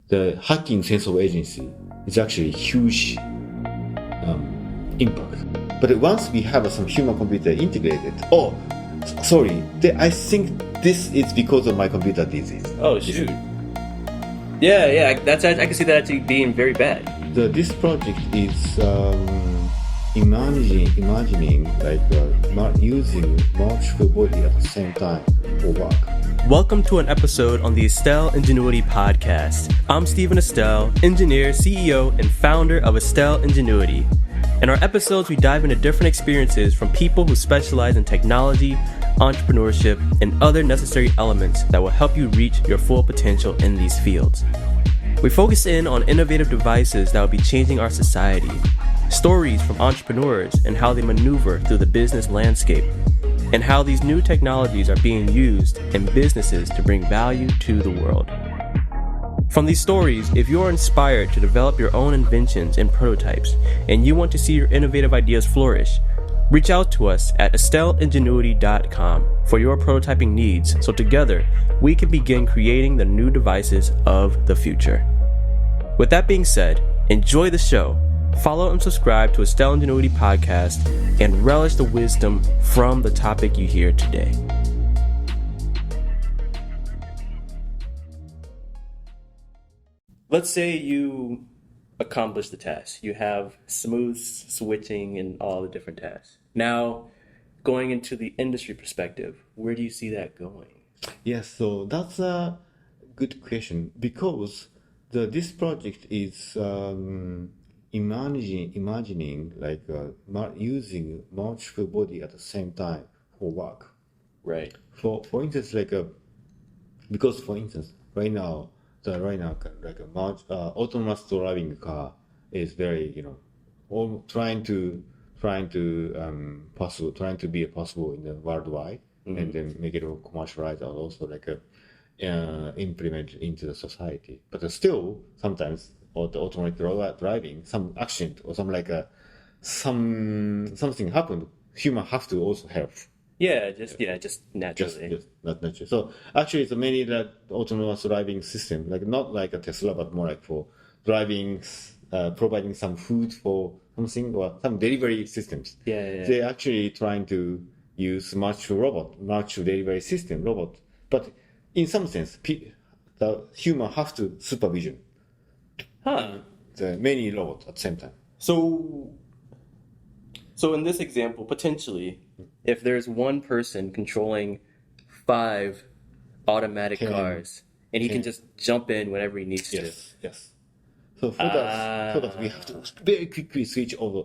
the hacking sense of agency is actually huge impact. But once we have some human-computer integrated, I think this is because of my computer disease. Oh, shoot. Yeah, I can see that actually being very bad. This project is imagining using multiple body at the same time for work. Welcome to an episode on the Estelle Ingenuity podcast. I'm Stephen Estelle, engineer, CEO, and founder of Estelle Ingenuity. In our episodes, we dive into different experiences from people who specialize in technology, entrepreneurship, and other necessary elements that will help you reach your full potential in these fields. We focus in on innovative devices that will be changing our society, stories from entrepreneurs and how they maneuver through the business landscape, and how these new technologies are being used in businesses to bring value to the world. From these stories, if you are inspired to develop your own inventions and prototypes, and you want to see your innovative ideas flourish, reach out to us at EstelleIngenuity.com for your prototyping needs so together we can begin creating the new devices of the future. With that being said, enjoy the show, follow and subscribe to Estelle Ingenuity Podcast, and relish the wisdom from the topic you hear today. Let's say you accomplish the task. You have smooth switching and all the different tasks. Now, going into the industry perspective, where do you see that going? Yes, so that's a good question because this project is imagining using multiple body at the same time for work. Right. For instance, right now autonomous driving car is very trying to be possible in the worldwide, and then make it commercialized and also implement into the society. But still sometimes the automatic driving, some accident or something happened, human have to also help. Just naturally. Just not naturally. So actually, it's many autonomous driving system, not like a Tesla, but more like for driving, providing some food for something or some delivery systems. They're actually trying to use much delivery system robot, but in some sense, the human have to supervision. The many robots at the same time. So in this example, potentially, if there's one person controlling 5 automatic cars, and he can just jump in whenever he needs to. Yes. So for that, we have to very quickly switch over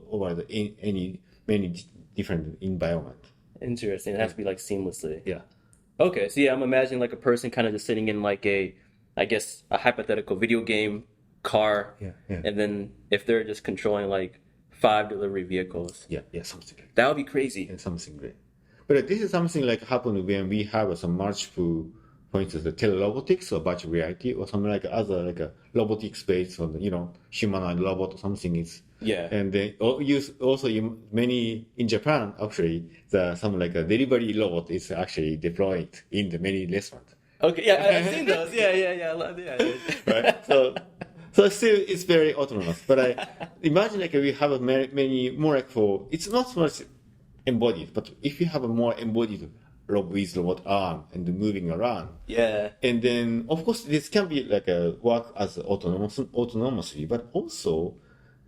many different environment. Interesting. It has to be seamlessly. Yeah. Okay. So I'm imagining a person kind of just sitting in a hypothetical video game car. Yeah. And then if they're just controlling 5 delivery vehicles. Yeah, something like that. That would be crazy. Yeah, something great. But this is something happen when we have some multiple, for instance, the telerobotics or virtual reality or something other robotics based on humanoid robot or something is. Yeah. And they also in Japan actually some a delivery robot is actually deployed in the many restaurants. Okay, yeah, I've seen those. Yeah. Right. So still, it's very autonomous. But I imagine we have many more for. It's not so much embodied, but if you have a more embodied robot arm and moving around. Yeah. And then of course this can be work as autonomously, but also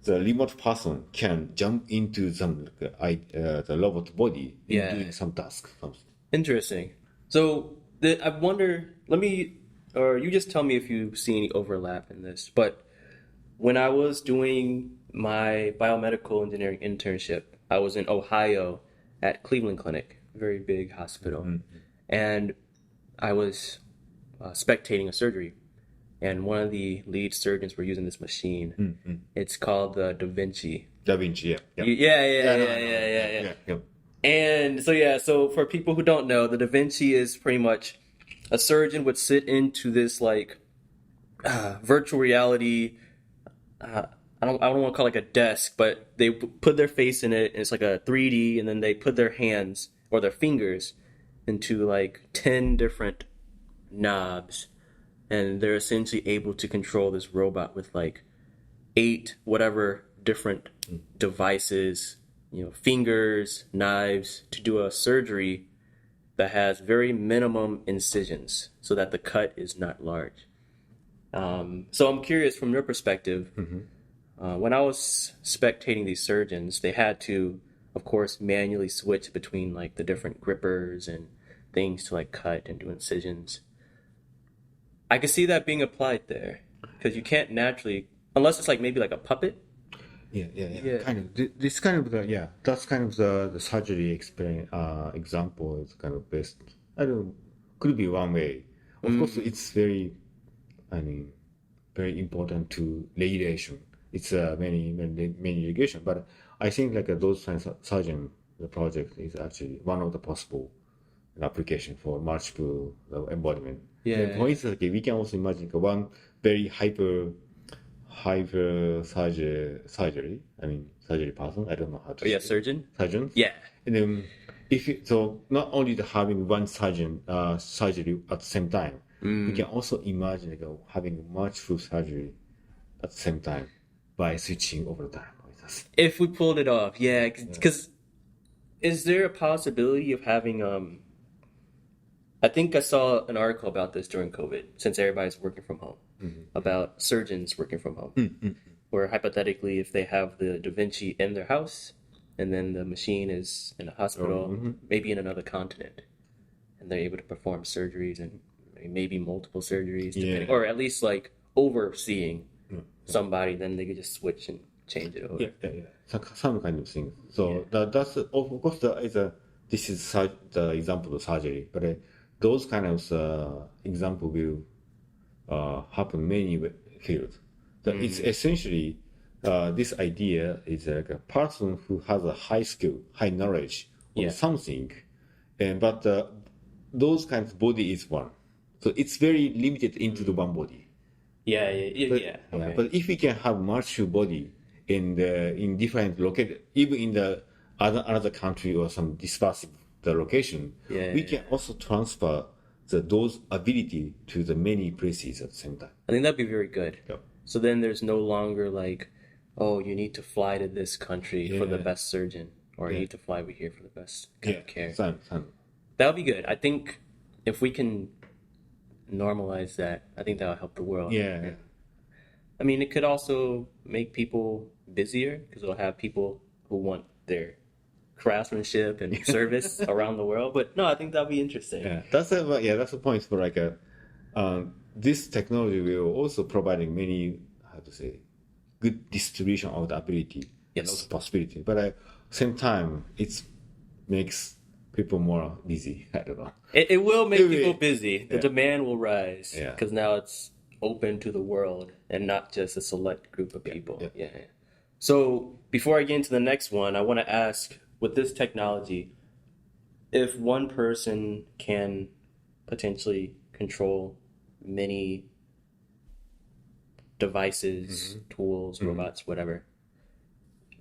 the remote person can jump into some the robot body in doing some task. Interesting. So I wonder. Or you just tell me if you see any overlap in this. But when I was doing my biomedical engineering internship, I was in Ohio at Cleveland Clinic, a very big hospital. Mm-hmm. And I was spectating a surgery. And one of the lead surgeons were using this machine. Mm-hmm. It's called the Da Vinci. Da Vinci, yeah. Yeah. And so for people who don't know, the Da Vinci is pretty much a surgeon would sit into this virtual reality. I don't want to call it a desk, but they put their face in it, and it's a 3D, and then they put their hands or their fingers into 10 different knobs, and they're essentially able to control this robot with like 8 whatever different devices, fingers, knives, to do a surgery that has very minimum incisions so that the cut is not large. So I'm curious from your perspective, when I was spectating these surgeons, they had to, of course, manually switch between like the different grippers and things to like cut and do incisions. I could see that being applied there because you can't naturally, unless it's like maybe like a puppet. Yeah. Kind of this kind of that's kind of the surgery example is kind of best. I don't could be one way. Of course, it's very important to regulation. It's many regulation, but I think like those surgeon the project is actually one of the possible application for multiple embodiment. For instance, we can also imagine one very hyper surgery. Surgery person. I don't know how to. Yeah, surgeon. Surgeon. Yeah. And then so not only having one surgeon surgery at the same time, we can also imagine like, having multiple surgery at the same time by switching over time. If we pulled it off, because is there a possibility of having I think I saw an article about this during COVID, since everybody's working from home, about surgeons working from home, where hypothetically, if they have the Da Vinci in their house, and then the machine is in a hospital, maybe in another continent, and they're able to perform surgeries and maybe multiple surgeries, depending, or at least like overseeing somebody, then they could just switch and change it over. Some kind of thing. So that's of course this is the example of surgery, but those kind of example will happen in many fields. So it's essentially this idea is like a person who has a high skill, high knowledge of something, but those kinds of body is one. So it's very limited into the one body. But if we can have multiple body in different location, even in the another country or some dispersed the location, we can also transfer those ability to the many places at the same time. I think that'd be very good. Yep. So then there's no longer like, oh, you need to fly to this country for the best surgeon, or you need to fly over here for the best kind of care. That would be good. I think if we can normalize that, I think that'll help the world. I mean, it could also make people busier because it'll have people who want their craftsmanship and service around the world. But no, I think that'll be interesting. That's the point for like this technology will also providing many good distribution of the ability and also possibility. But at the same time, it makes people more busy. I don't know. It will make people busy. The demand will rise because now it's open to the world and not just a select group of people. So before I get into the next one, I want to ask, with this technology, if one person can potentially control many devices, tools, robots, whatever,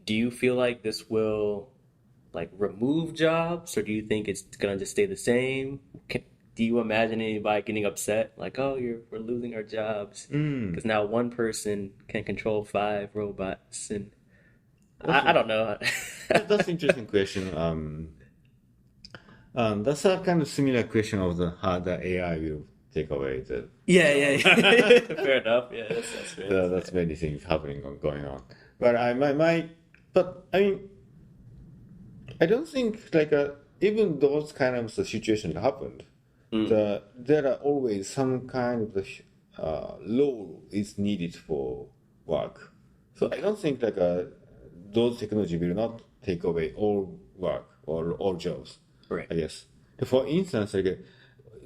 do you feel like this will like remove jobs, or do you think it's gonna just stay the same? Do you imagine anybody getting upset, like, oh, we're losing our jobs because now one person can control 5 robots? And I don't know. That's an interesting question. That's a kind of similar question of how the AI will take away the. Fair enough. Yeah, that's right. That's many things going on. But I mean, I don't think like even those kind of situations happened. There are always some kind of law is needed for work. So I don't think like those technology will not take away all work or all jobs. Right. I guess. For instance, like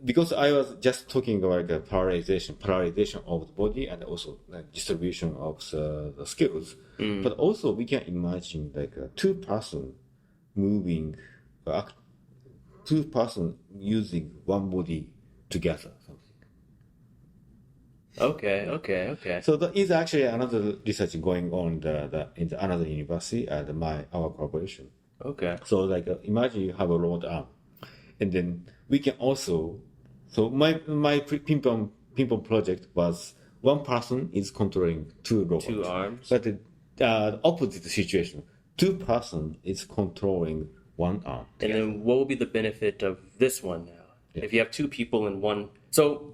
because I was just talking about like polarization of the body and also like distribution of the skills. But also we can imagine like a 2-person moving. 2-person using one body together. Okay. So there is actually another research going on in another university at our corporation. Okay. So like imagine you have a robot arm, and then we can also. So my ping pong pinball project was one person is controlling two robots. Two arms. But the opposite situation, two person is controlling one arm. And then what will be the benefit of this one now? Yeah. If you have two people in one. So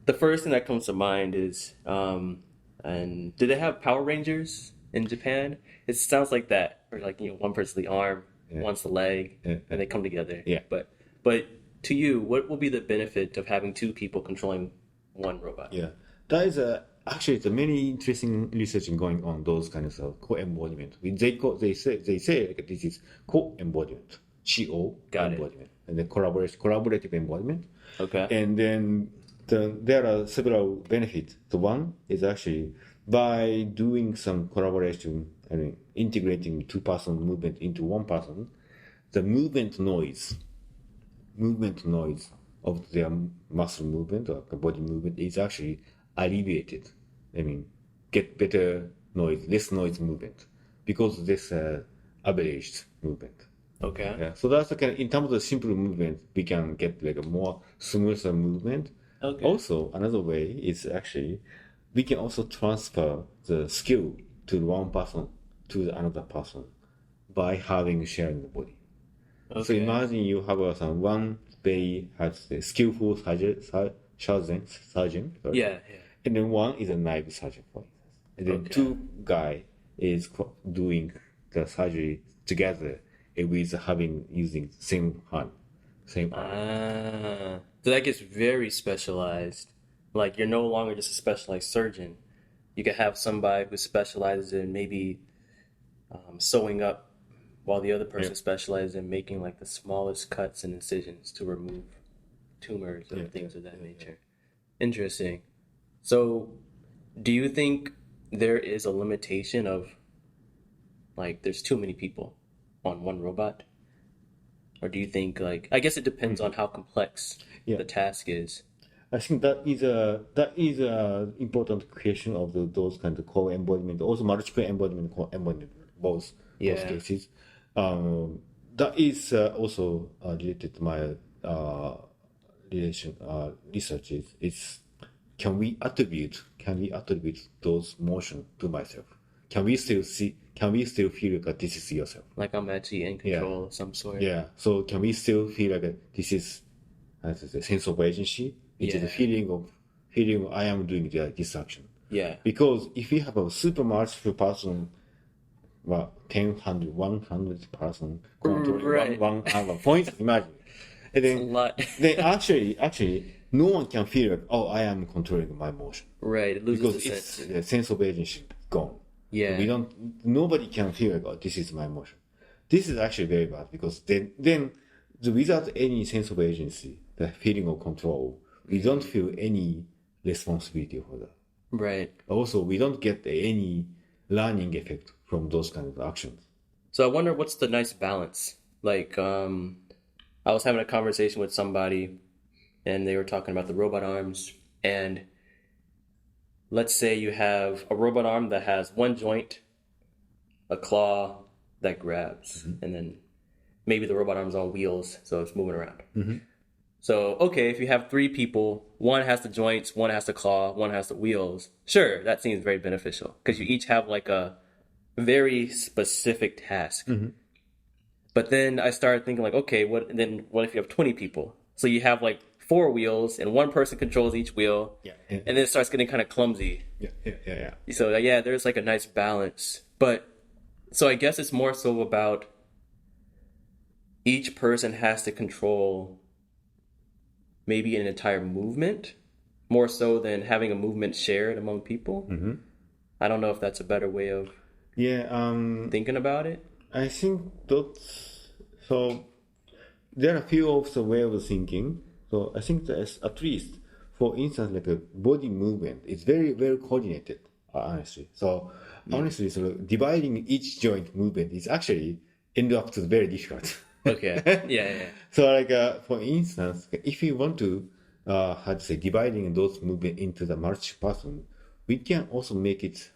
the first thing that comes to mind is, and do they have Power Rangers in Japan? It sounds like that. Or like, one person's the arm, one's the leg, and they come together. Yeah. But to you, what will be the benefit of having two people controlling one robot? Yeah. That is actually the many interesting research going on those kinds of co-embodiment. They say like, this is co-embodiment, CO embodiment, and then collaborative embodiment. Okay. And then there are several benefits. The one is actually by doing some collaboration, integrating two-person movement into one person, the movement noise of their muscle movement or body movement is actually alleviated. Get better noise, less noise movement because of this averaged movement. Okay. Yeah. So that's in terms of the simple movement, we can get like a more smoother movement. Okay. Also, another way is actually we can also transfer the skill to one person to another person by having sharing the body. Okay. So imagine you have one very skillful surgeon. Yeah. And then one is a knife surgeon, for instance. And then two guy is doing the surgery together with using same hand, same arm. So that gets very specialized. Like you're no longer just a specialized surgeon. You could have somebody who specializes in maybe sewing up, while the other person specializes in making like the smallest cuts and incisions to remove tumors and things of that nature. Interesting. So, do you think there is a limitation of like there's too many people on one robot? Or do you think I guess it depends on how complex the task is. I think that is a important question of those kind of co-embodiment, also multiple embodiment, co-embodiment, both cases. That is also related to my research. Is can we attribute those motion to myself? Can we still feel that this is yourself? Like I'm actually in control of some sort. Yeah. So can we still feel like this is a sense of agency? It is a feeling of I am doing this action. Yeah. Because if you have a super multiple person, 10, 100 person controlling one point, imagine. And then, a lot. then actually, no one can feel like, I am controlling my motion. Right. It loses because the sense of agency gone. Yeah. Nobody can feel like, this is my motion. This is actually very bad because then without any sense of agency, the feeling of control, we don't feel any responsibility for that. Right. Also, we don't get any learning effect from those kind of actions. So I wonder what's the nice balance. Like, I was having a conversation with somebody and they were talking about the robot arms, and let's say you have a robot arm that has one joint, a claw that grabs, and then maybe the robot arm's on wheels, so it's moving around. Mm-hmm. So, okay, if you have three people, one has the joints, one has the claw, one has the wheels, sure, that seems very beneficial because you each have like a very specific task. Mm-hmm. But then I started thinking like, okay, what if you have 20 people? So you have like 4 wheels and one person controls each wheel. Yeah. And then it starts getting kind of clumsy. Yeah. So there's like a nice balance. But so I guess it's more so about each person has to control maybe an entire movement more so than having a movement shared among people. Mm-hmm. I don't know if that's a better way of thinking about it. I think so there are a few of the way of thinking. So I think that at least, for instance, like a body movement, it's very, very coordinated, honestly. So honestly, dividing each joint movement is actually end up to very difficult. Okay. Yeah. So for instance, if you want to, dividing those movements into the multi-person, we can also make it,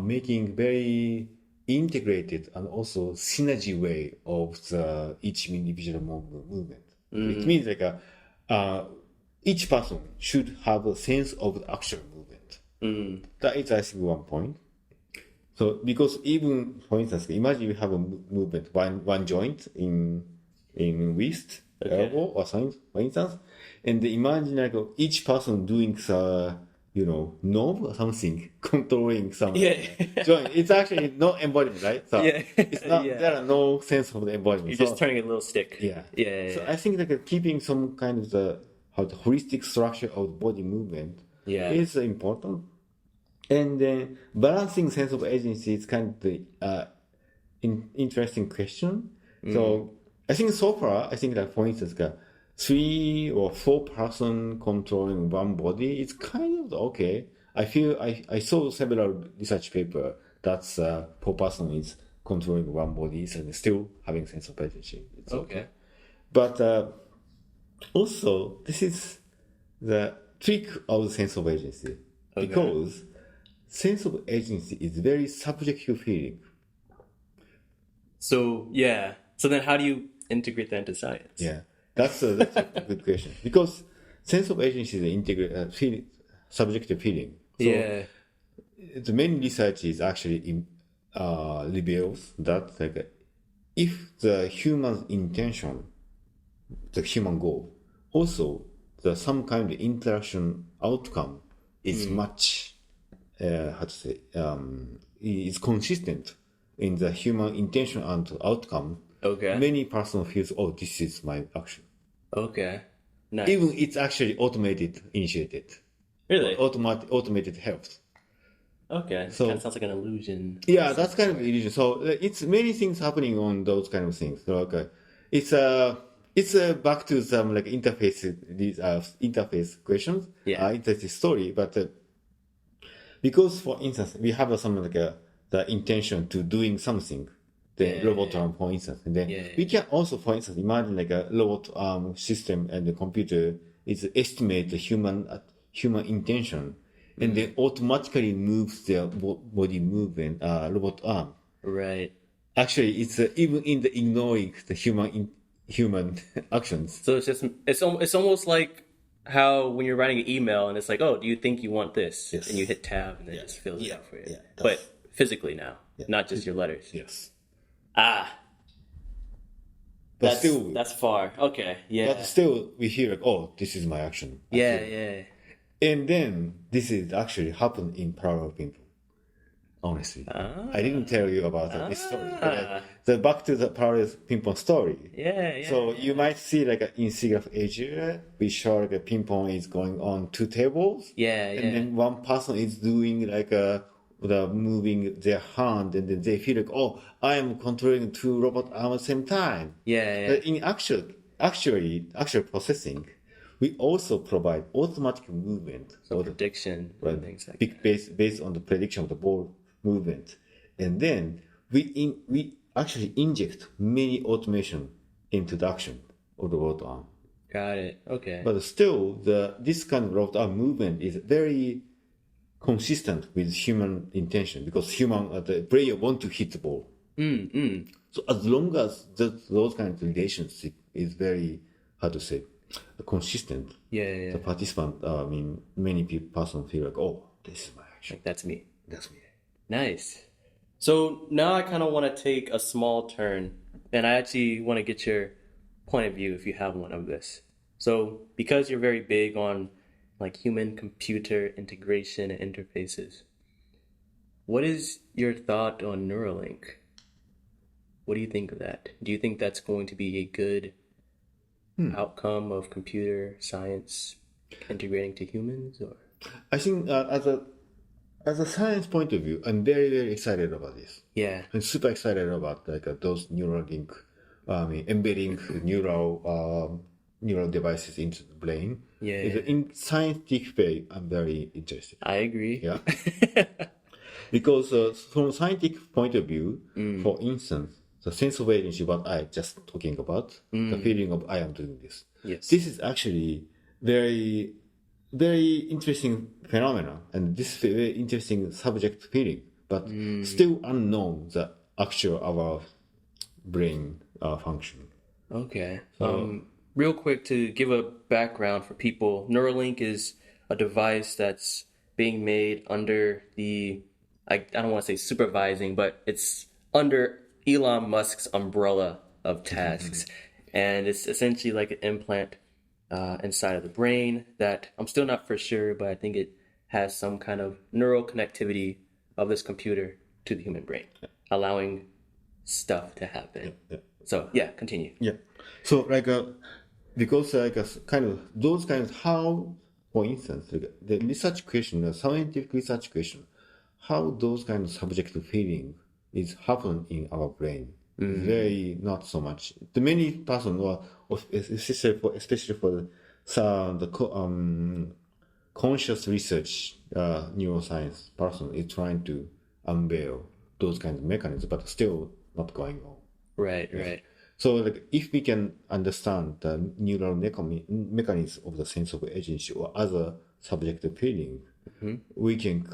making very integrated and also synergy way of each individual movement. Mm-hmm. It means each person should have a sense of the actual movement. That is, I think, one point. So, because even, for instance, imagine you have a movement, one joint in wrist, elbow, or something, for instance, and imagine like each person doing knob or something, controlling some joint. It's actually no embodiment, right? So it's not, there are no sense of the embodiment. You're just turning a little stick. So I think like keeping some kind of the holistic structure of body movement is important. And then balancing sense of agency is kind of the interesting question. So I think so far, like for instance, 3 or 4 person controlling one body, it's kind of okay. I feel I saw several research paper that's 4 person is controlling one body and still having sense of agency. It's okay. But also, this is the trick of the sense of agency. Because sense of agency is very subjective feeling. So then how do you integrate that into science? Yeah, that's a good question. Because sense of agency is feeling, subjective feeling. So the main research is actually reveals that if the human intention, the human goal, also some kind of interaction outcome is much is consistent in the human intention and outcome. Many person feels, oh, this is my action. Nice. Even it's actually initiated. Really? Automated helps. So kind of sounds like an illusion. Yeah, that's kind of illusion. So it's many things happening on those kind of things. So it's back to some these interface questions. Interface story, but because for instance we have some the intention to doing something, the robot arm, for instance, and then we can also, for instance, imagine a robot arm system and the computer is estimate the human intention, and then automatically moves their body movement, robot arm. Right. Actually, it's even in the ignoring the human actions. So it's almost like how when you're writing an email and it's like, oh, do you think you want this? Yes. And you hit tab and it just fills it out for you. Yeah, but physically now, not just your letters. Yes. But that's far. Okay. Yeah. But still, we hear oh, this is my action. Yeah. And then this is actually happened in parallel ping-pong. Honestly, I didn't tell you about this story. But, back to the parallel ping-pong story. So you might see in Figure of Asia, we show a ping-pong is going on 2 tables. And then one person is doing moving their hand, and then they feel oh, I am controlling 2 robot arms at the same time. But in actual processing, we also provide automatic movement. So prediction and things like that. Based on the prediction of the ball movement. And then we actually inject many automation into the action of the robot arm. Got it. Okay. But still, this kind of robot arm movement is very consistent with human intention, because the player want to hit the ball. So as long as those kind of relationship is very, consistent. The participant, many person feel oh, this is my action. That's me. That's me. Nice. So now I kind of want to take a small turn, and I actually want to get your point of view if you have one of this. So because you're very big on human-computer integration and interfaces, what is your thought on Neuralink? What do you think of that? Do you think that's going to be a good outcome of computer science integrating to humans? Or I think as a science point of view, I'm very, very excited about this. I'm super excited about those Neuralink, embedding neural devices into the brain. In scientific way, I'm very interested. I agree. Because from scientific point of view, for instance, the sense of agency, what I just talking about, the feeling of I am doing this. This is actually very, very interesting phenomena, and this is a very interesting subject feeling, but still unknown the actual our brain function. Okay. real quick to give a background for people, Neuralink is a device that's being made under I don't want to say supervising, but it's under Elon Musk's umbrella of tasks. And it's essentially like an implant inside of the brain that I'm still not for sure, but I think it has some kind of neural connectivity of this computer to the human brain, allowing stuff to happen. So yeah, continue. So because those kinds how, for instance, the research question, the scientific research question, how those kind of subjective feeling is happen in our brain. Very not so much. The many person, or especially for the conscious research neuroscience person is trying to unveil those kinds of mechanisms, but still not going on. Right. So if we can understand the neural mechanism of the sense of agency or other subjective feeling, we can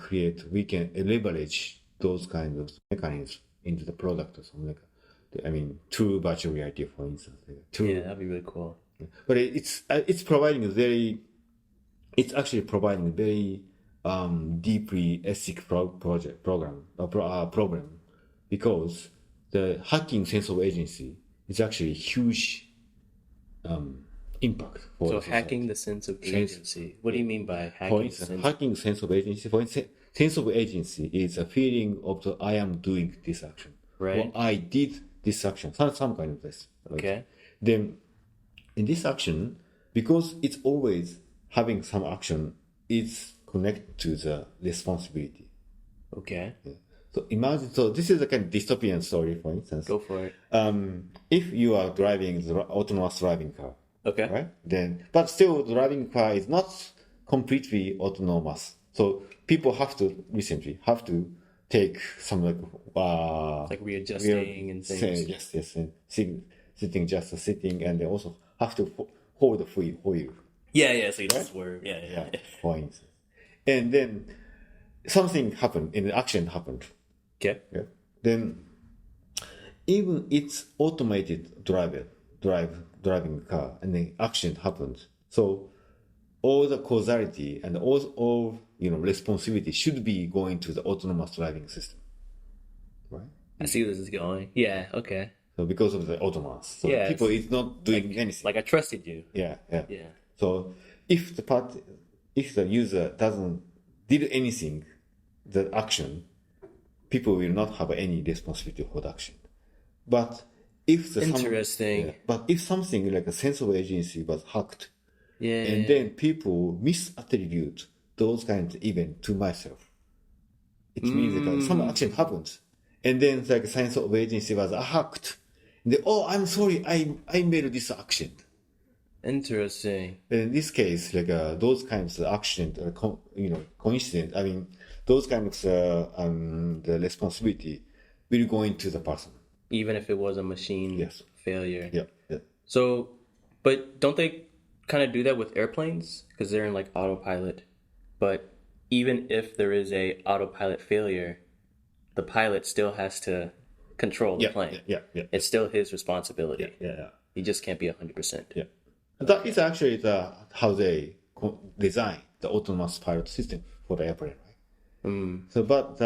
leverage those kinds of mechanisms into the product or something true virtual reality, for instance. That'd be really cool. But it's actually providing a very deeply ethic problem, because the hacking sense of agency is actually a huge impact for so society. Hacking the sense of agency. What do you mean by hacking? For instance, hacking sense of agency. For instance, sense of agency is a feeling of I am doing this action, right? Or I did this action, some kind of this. Okay. Then, in this action, because it's always having some action, it's connected to the responsibility. Okay. So imagine. So this is a kind of dystopian story, for instance. Go for it. If you are driving the autonomous driving car, okay, right? But still, the driving car is not completely autonomous. So people have to take some readjusting and things. Yes, and sitting, and they also have to hold the wheel. Yeah. So you don't swerve. Yeah. For instance, and then something happened, and action happened. Okay. Yeah. Then, even it's automated driving car, and the action happens. So all the causality and all responsibility should be going to the autonomous driving system, right? I see where this is going. Yeah. Okay. So because of the autonomous, so people is not doing anything. Like I trusted you. Yeah. So if the user doesn't did anything, the action, people will not have any responsibility for the action. But if but if something like a sense of agency was hacked, and then people misattribute those kinds of events to myself, it means that some action happens, and then like sense of agency was hacked. And I'm sorry, I made this action. Interesting. In this case, those kinds of accident, coincidence. Those kinds of the responsibility will go into the person, even if it was a machine failure. Yeah. So, but don't they kind of do that with airplanes because they're in autopilot? But even if there is a autopilot failure, the pilot still has to control the plane. Yeah. It's still his responsibility. Yeah. He just can't be 100%. Yeah. That is actually how they design the autonomous pilot system for the airplane, right? So, but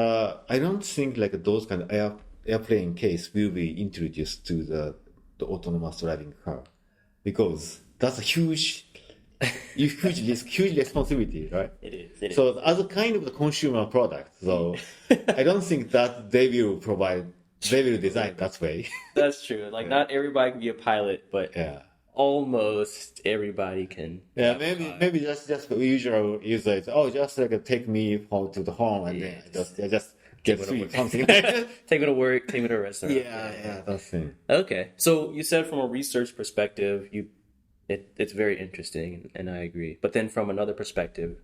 I don't think those kind of airplane case will be introduced to the autonomous driving car, because that's a huge risk, huge responsibility, right? It is. So as a kind of the consumer product, so I don't think that they will design that way. That's true. Not everybody can be a pilot, but almost everybody can. Yeah, maybe just usual user. Just take me home to the home, and then just get free something. Take me to work. Take me to a restaurant. Yeah, that's it. Okay, so you said from a research perspective, it's very interesting, and I agree. But then from another perspective,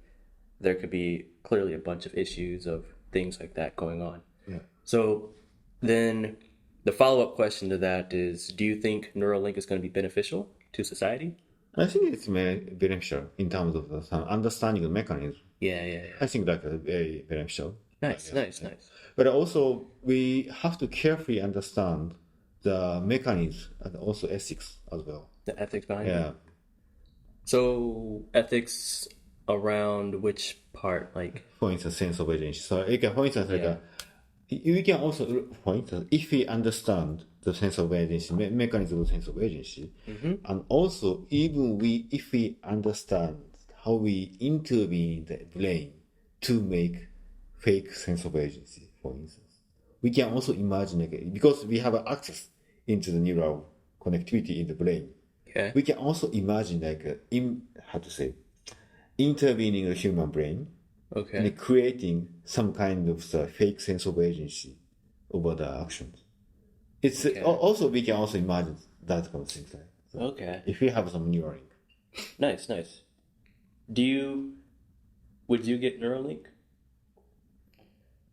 there could be clearly a bunch of issues of things like that going on. Yeah. So then the follow-up question to that is, do you think Neuralink is going to be beneficial to society? I think it's beneficial in terms of some understanding the mechanism. Yeah. I think that's very beneficial. Nice. But also, we have to carefully understand the mechanism and also ethics as well. The ethics behind Yeah. it. So ethics around which part, like? For instance, sense of agency. So you can, for instance, Yeah. we can also, for instance, if we understand the sense of agency, mechanism of sense of agency, and also if we understand how we intervene the brain to make fake sense of agency, for instance, we can also imagine, because we have access into the neural connectivity in the brain, Okay. we can also imagine intervening the human brain Okay. and creating some kind of fake sense of agency over the actions. It's also, we can also imagine that kind of things. Right? So Okay. if we have some Neuralink. Nice. Would you get Neuralink?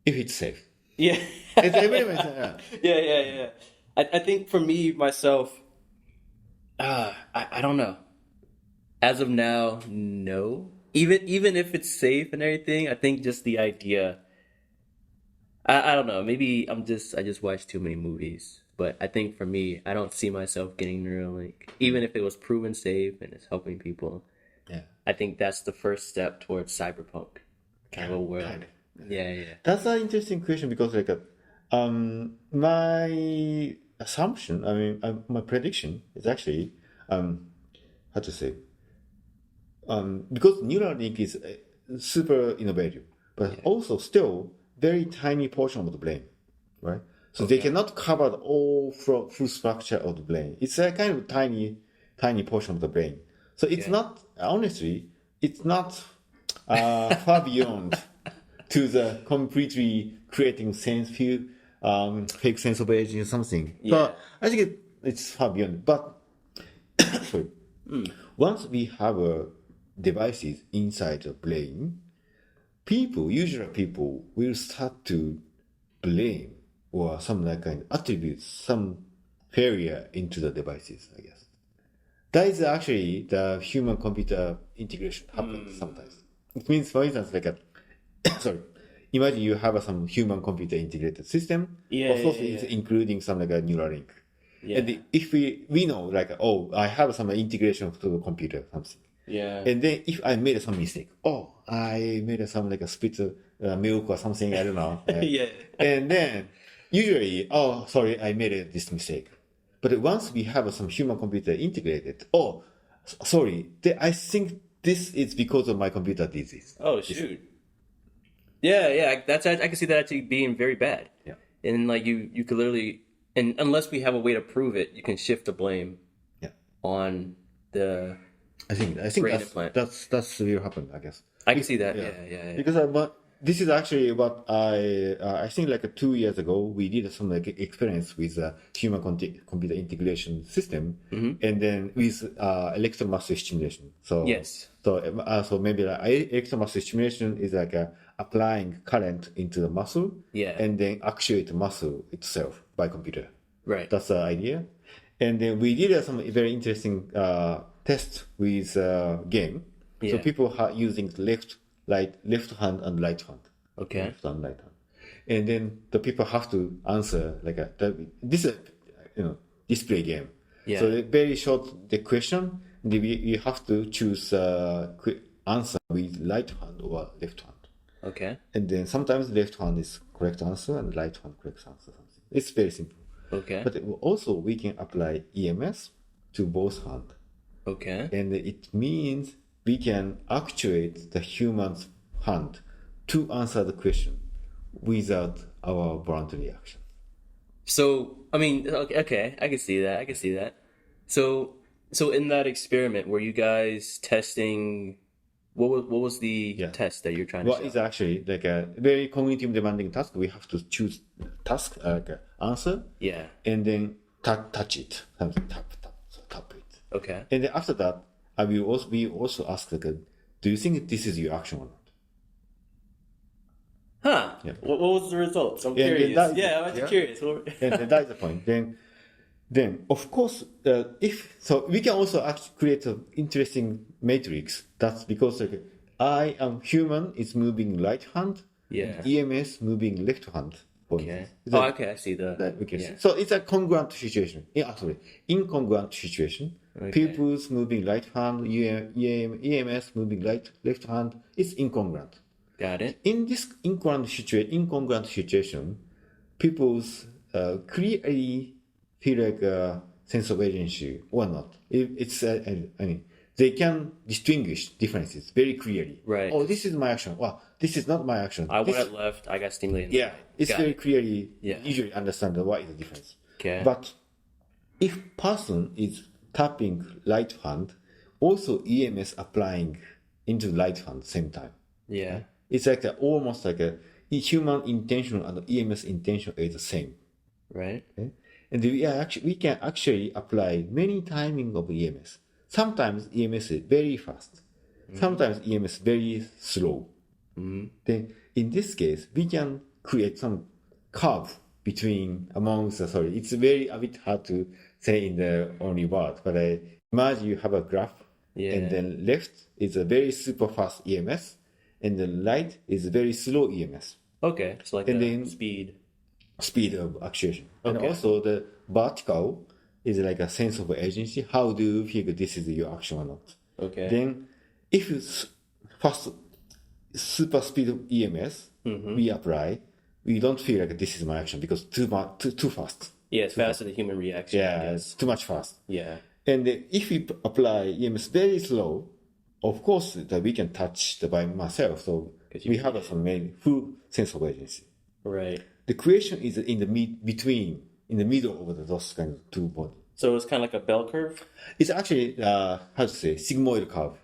If it's safe. Yeah. It's everywhere. Yeah. I think for me, myself, I don't know. As of now, no. Even if it's safe and everything, I think just the idea. I don't know. Maybe I just watched too many movies. But I think for me, I don't see myself getting Neuralink. Even if it was proven safe and it's helping people. Yeah. I think that's the first step towards cyberpunk kind of a world. Kind of. Yeah. That's an interesting question because my assumption, my prediction is actually, because Neuralink is super innovative, but also still very tiny portion of the brain, right? So they cannot cover the all full structure of the brain. It's a kind of tiny portion of the brain. So it's not, honestly, it's not far beyond to the completely creating fake sense of aging or something. Yeah. But I think it's far beyond. But sorry. Once we have devices inside the brain, usually people will start to blame or some kind of attribute some failure into the devices, I guess. That is actually the human-computer integration happens sometimes. It means, for instance, imagine you have some human-computer integrated system. Of course, it's including some a Neuralink. Yeah. And if we know, I have some integration to the computer, something. Yeah. And then if I made some mistake, I made some split milk or something, I don't know. Yeah. And then usually, sorry, I made this mistake. But once we have some human-computer integrated, sorry, I think this is because of my computer did this. Oh, shoot. Yeah. I can see that actually being very bad. Yeah. And you could literally, and unless we have a way to prove it, you can shift the blame on the I think brain implant. that's will happen, I guess. I can see that. Yeah. Because this is actually what I think 2 years ago we did some experience with a human computer integration system, and then with electromuscular stimulation. So yes. So maybe electromuscular stimulation is applying current into the muscle, and then actuate the muscle itself by computer. Right. That's the idea. And then we did some very interesting test with game. Yeah. So people are using left hand and right hand. Okay. Left hand, right hand. And then the people have to answer this is display game. Yeah. So very short the question. You have to choose answer with right hand or left hand. Okay. And then sometimes left hand is correct answer and right hand correct answer. Something. It's very simple. Okay. But also we can apply EMS to both hands. Okay. And it means we can actuate the human's hand to answer the question without our voluntary action. So, okay, I can see that. So in that experiment, were you guys testing? What was the test that you're trying to? Well, it's actually a very cognitive demanding task. We have to choose task answer. Yeah. And then touch it, tap it. Okay. And then after that, we also ask do you think this is your action or not? Huh? Yeah. What was the results? I'm curious. I'm actually curious. And that is the point. Then of course, we can also actually create an interesting matrix. That's because I am human is moving right hand, Yeah. EMS moving left hand, point. Okay. The- Okay, I see the... Okay. Yeah. So it's a congruent situation. Incongruent situation. Okay. People's moving right hand, EMS moving left hand. It's incongruent. Got it. In this incongruent situation, people's clearly feel like a sense of agency or not. They can distinguish differences very clearly. Right. Oh, this is my action. Well, this is not my action. I This- went left, I got stimulated. Yeah, it's Got very it. clearly Yeah. usually understand what is the difference. Okay. But if person is tapping right hand, also EMS applying into right hand same time. Yeah. It's like almost like a human intention and EMS intention is the same. Right. Okay? And we can actually apply many timing of EMS. Sometimes EMS is very fast. Sometimes EMS very slow. Then in this case, we can create some curve it's very a bit hard to say in the only word, but imagine you have a graph, Yeah. and then left is a very super fast EMS, and then right is a very slow EMS. Okay. So like And the then- Speed of actuation. And Okay. also the vertical is like a sense of agency. How do you feel this is your action or not? Okay. Then if it's fast, super speed of EMS, we apply, we don't feel like this is my action because too fast. Yeah, it's faster than human reaction. I Yeah, guess. it's too much fast. Yeah. And if we apply EMS very slow, of course that we can touch the by myself. So 'Cause you- we have some full sense of agency. Right. The creation is in the middle of those kind of two bodies. So it's kind of like a bell curve? It's actually sigmoid curve.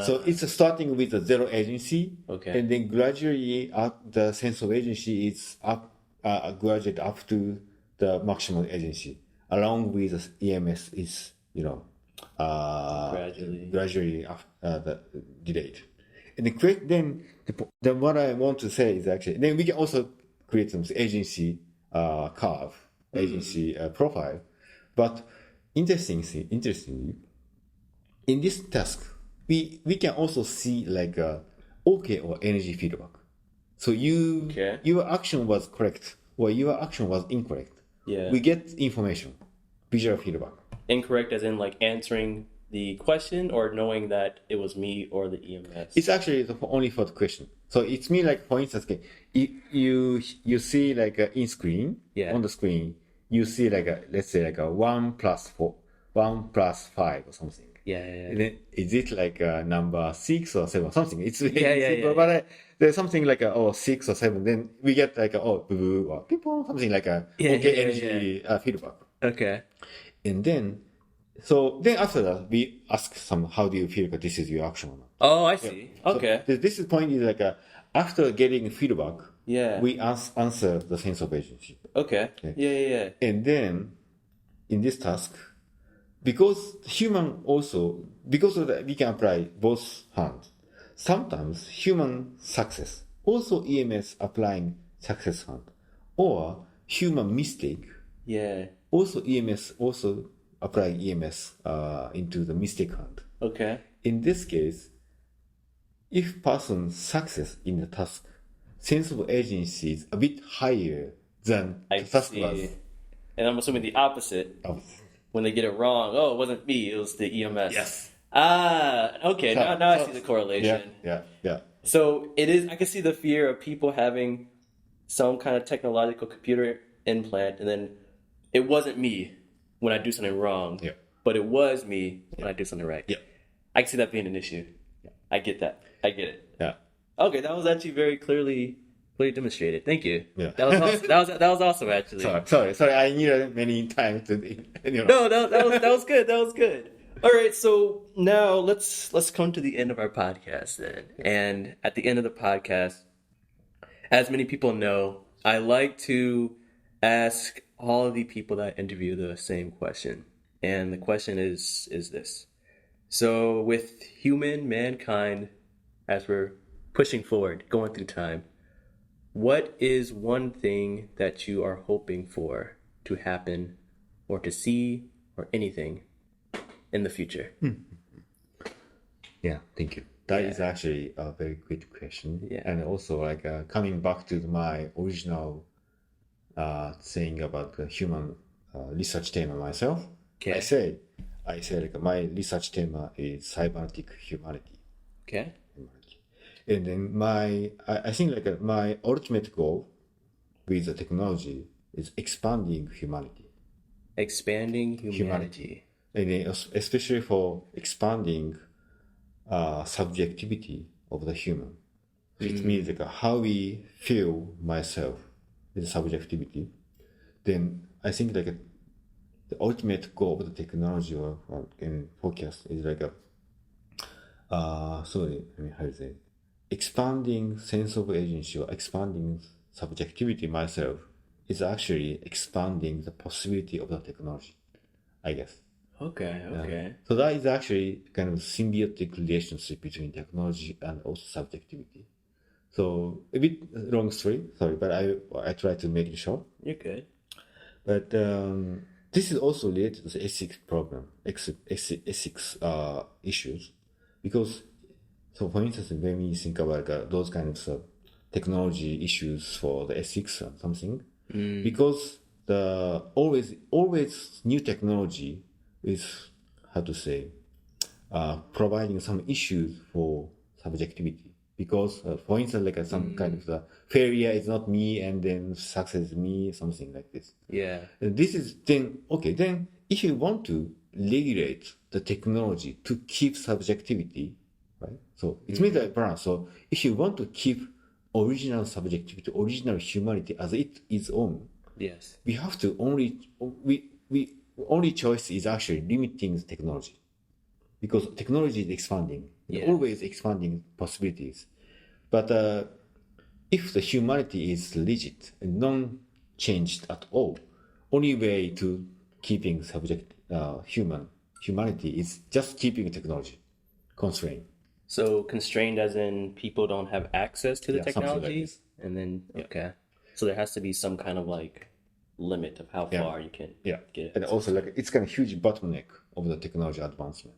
So it's starting with a zero agency, Okay. and then gradually the sense of agency is graduate up to the maximum agency, along with the EMS is gradually delayed. And then what I want to say is actually then we can also create some agency curve, agency profile, but interestingly, in this task, we can also see like okay or energy feedback. So your action was correct or your action was incorrect. Yeah. We get information, visual feedback. Incorrect as in like answering the question or knowing that it was me or the EMS? It's actually only for the question. So it's me like for instance, okay, you see like in screen, Yeah. on the screen, you see like let's say like 1 plus 4, 1 plus 5 or something. Yeah. And then is it like number 6 or 7 or something? It's very Yeah. simple, but there's something like 6 or 7. Then we get like boo boo or people, something like energy feedback. Okay. And then after that we ask how do you feel that this is your action or not? Oh, I see. Okay. So this point is like after getting feedback, Yeah. we answer the sense of agency. Okay. Yeah. And then in this task, because of that we can apply both hands. Sometimes human success, also EMS applying success hand, or human mistake, Yeah. also EMS also applying EMS into the mistake hand. Okay. In this case, if person's success in the task, sense of agency is a bit higher than I the task see. was. And I'm assuming the opposite. When they get it wrong, it wasn't me, it was the EMS. Yes. Okay. Now I see the correlation. Yeah. So it is. I can see the fear of people having some kind of technological computer implant, and then it wasn't me when I do something wrong, but it was me when I do something right. Yeah. I can see that being an issue. I get that. I get it. Yeah. Okay, that was actually very clearly demonstrated. Thank you. Yeah. That was awesome. that was awesome, actually. Sorry. I needed many times to. No, that was good. That was good. All right, so now let's come to the end of our podcast then. And at the end of the podcast, as many people know, I like to ask all of the people that I interview the same question. And the question is this. So with mankind, as we're pushing forward, going through time, what is one thing that you are hoping for to happen or to see or anything in the future? Yeah, thank you. That is actually a very good question. Yeah. And also like coming back to my original saying about the human research theme myself. Okay. I say like my research theme is cybernetic humanity. Okay. And then I think like my ultimate goal with the technology is expanding humanity. Expanding humanity. And then especially for expanding subjectivity of the human. It means like how we feel myself with subjectivity. Then I think like the ultimate goal of the technology or in forecast is like how to say, expanding sense of agency or expanding subjectivity myself is actually expanding the possibility of the technology, I guess. Okay. So that is actually kind of symbiotic relationship between technology and also subjectivity. So a bit long story, sorry, but I try to make it short. You're good. But this is also related to the E.6 problem, E.6 issues, because so for instance, when we think about those kinds of technology issues for the E.6 or something, because the always new technology is how to say providing some issues for subjectivity. Because, for instance, like some kind of the failure is not me and then success is me, something like this. Yeah. And this is then if you want to regulate the technology to keep subjectivity, right? So it means a balance. So if you want to keep original subjectivity, original humanity as it is own, yes, we have to only choice is actually limiting the technology. Because technology is expanding, always expanding possibilities. But if the humanity is rigid and non-changed at all, only way to keeping humanity is just keeping technology constrained. So constrained as in people don't have access to the technology? Like and then, okay. So there has to be some kind of like limit of how far you can get it. And also like it's kind of huge bottleneck of the technology advancement.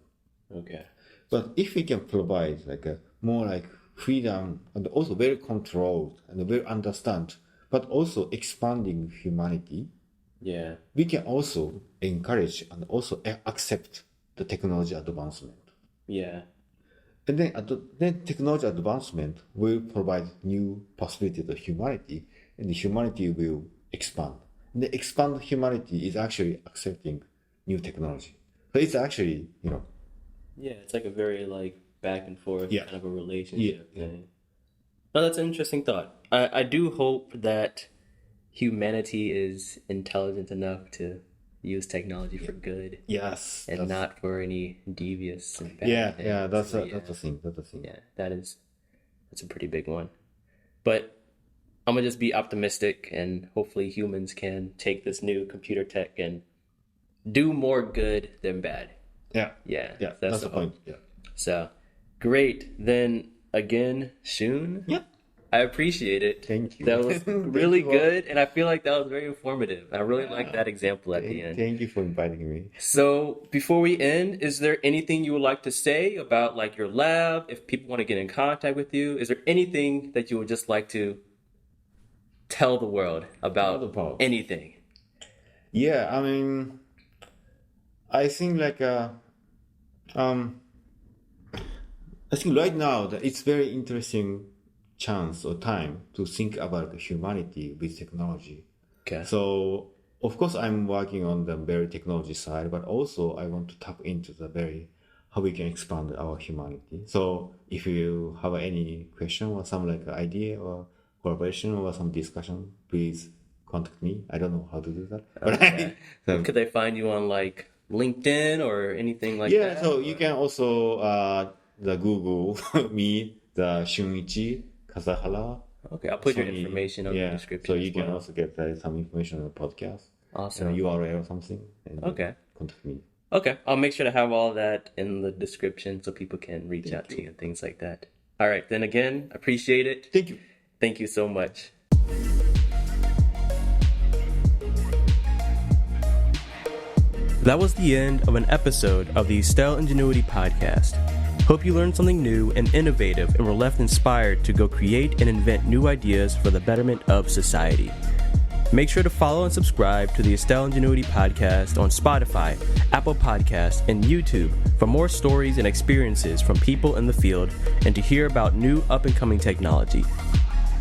Okay. But if we can provide like a more like freedom and also very controlled and very understand, but also expanding humanity, we can also encourage and also accept the technology advancement. Yeah. And then technology advancement will provide new possibility to humanity, and the humanity will expand. And the expand humanity is actually accepting new technology. So it's actually, yeah, it's like a very like back and forth kind of a relationship thing. No, that's an interesting thought. I do hope that humanity is intelligent enough to use technology for good. Yes. And not for any devious and bad things. That's the thing. Yeah, that's a pretty big one. But I'm gonna just be optimistic, and hopefully humans can take this new computer tech and do more good than bad. Yeah. That's the point. Yeah. So, great. Then again, Shun. Yeah. I appreciate it. Thank you. That was really good, and I feel like that was very informative. I really like that example at the end. Thank you for inviting me. So, before we end, is there anything you would like to say about like your lab? If people want to get in contact with you, is there anything that you would just like to tell the world about anything? Yeah, I mean, I think like I think right now that it's very interesting chance or time to think about humanity with technology. Okay. So of course I'm working on the very technology side, but also I want to tap into the very how we can expand our humanity. So if you have any question or some like idea or collaboration or some discussion, please contact me. I don't know how to do that. Okay. Could they find you on like LinkedIn or anything like that? Yeah, so you can also the Google me, the Shunichi Kasahara. Okay, I'll put your information on the description. So you can also get some information on the podcast. Awesome. URL or something. And contact me. Okay, I'll make sure to have all that in the description so people can reach out to you and things like that. All right, then again, appreciate it. Thank you. Thank you so much. That was the end of an episode of the Estelle Ingenuity podcast. Hope you learned something new and innovative and were left inspired to go create and invent new ideas for the betterment of society. Make sure to follow and subscribe to the Estelle Ingenuity podcast on Spotify, Apple Podcasts, and YouTube for more stories and experiences from people in the field and to hear about new up-and-coming technology.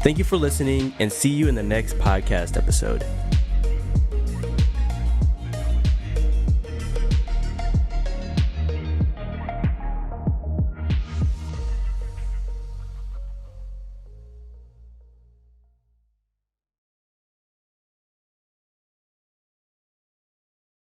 Thank you for listening, and see you in the next podcast episode.